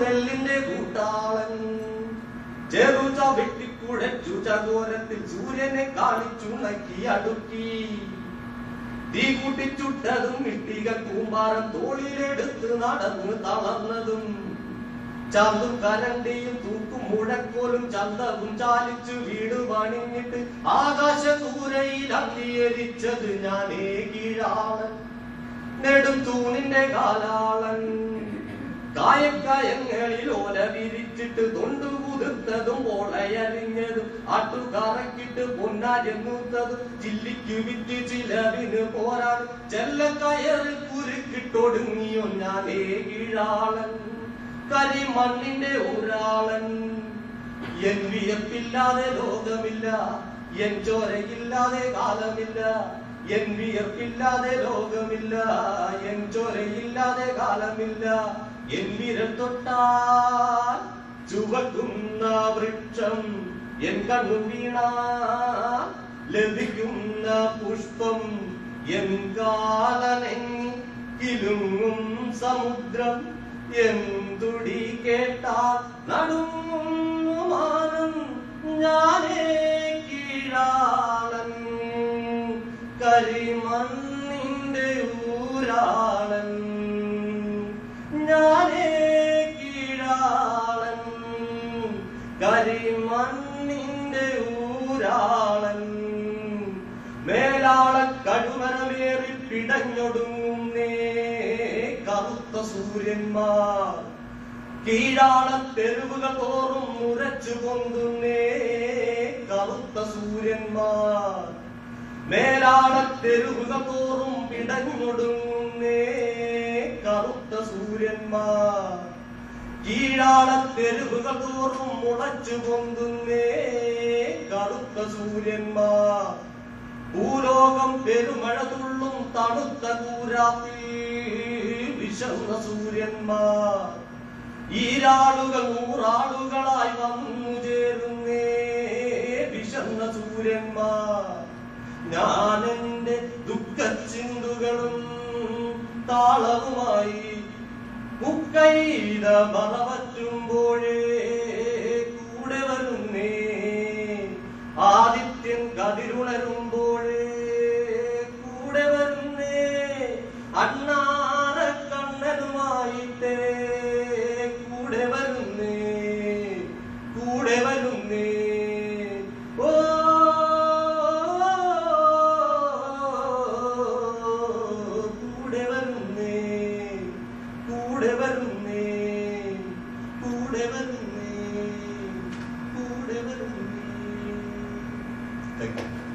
ചെറുനെല്ലിന്റെ കൂട്ടാളൻ ചെറുച വെട്ടിക്കുഴച്ചു ചകോരത്തിൽ സൂര്യനെ കാണിച്ചു നക്കി അടുക്കി തീ കൂട്ടിച്ചുട്ടതും ഇട്ടികൾ കൂമ്പാരം തോളിലെടുത്ത് നടന്ന് തളർന്നതും ചന്തും കരണ്ടിയും തൂക്കും മുഴക്കോലും ചന്തവും ചാലിച്ചു വീട് പണിഞ്ഞിട്ട് ആകാശ ദൂരയിൽ അന്തിയരിച്ചത് ഞാനേ കീഴാളൻ നെടും തൂണിന്റെ കാലാളൻ കായക്കായങ്ങളിൽ ഓല വിരിച്ചിട്ട് തൊണ്ടു കുതിർത്തതും ഓളയറിഞ്ഞതും ആട്ടുകറക്കിട്ട് പൊന്നാരെന്നൂത്തതും ചില്ലിക്കു വിറ്റ് ചിലവിന് പോരാൻ ചെല്ലക്കയറിൽ കുരുക്കിട്ടൊടുങ്ങിയോ ഞാനേ കീഴാളൻ കരിമണ്ണിന്റെ ഊരാളൻ എൻ വിയർപ്പില്ലാതെ ലോകമില്ല എൻ ചോരയില്ലാതെ കാലമില്ല എൻ വിയർപ്പില്ലാതെ ലോകമില്ല എൻ ചോരയില്ലാതെ കാലമില്ല എൻ വിരൽ തൊട്ടാൽ ചുവക്കുന്ന വൃക്ഷം എൻ കണ്ണു വീണ ലഭിക്കുന്ന പുഷ്പം എൻ കാലനെങ്കിലും സമുദ്രം എന്തുടി കേട്ടാൽ നടുമാനം ഞാനേ കീഴാളൻ കരിമണ്ണിന്റെ ഊരാളൻ ഞാനേ കീഴാളൻ കരിമണ്ണിന്റെ ഊരാളൻ മേലാള കടുമരമേറി പിടഞ്ഞൊടുങ്ങുന്നേ കറുത്ത സൂര്യന്മാർ കീഴാള തെരുവുകൾ തോറും മുരച്ചു പൊന്തുന്നേ കറുത്ത സൂര്യന്മാർ മേലാള തെരുവുകൾ തോറും പിടഞ്ഞൊടുങ്ങുന്നേ കറുത്ത സൂര്യന്മാർ കീഴാള തെരുവുകൾ തോറും മുളച്ചു പൊന്തുന്നേ കറുത്ത സൂര്യന്മാർ ഭൂലോകം പെരുമഴ തുള്ളും തണുത്ത കൂരാത്തിൽ വിശന്ന സൂര്യന്മാർ ഈരാളുകൾ നൂറാളുകളായി വന്നു ചേരുന്നേ വിശന്ന സൂര്യന്മാർ ഞാൻ എന്റെ ദുഃഖച്ചിന്തുകളും താളവുമായി മുക്കൈത ബലവറ്റുമ്പോഴേ കൂടെ വരുന്നേ ആദിത്യൻ കതിരുണരുമ്പോഴേ കൂടെ വരുന്നേ അണ്ണാര കണ്ണനുമായിട്ടേ കൂടെ വരുന്നേ കൂടെ വരുന്നേ ഓ കൂടെ വരുന്നേ കൂടെ വരുന്നേ കൂടെ വരുന്നേ കൂടെ വരുന്നേ. Thank you.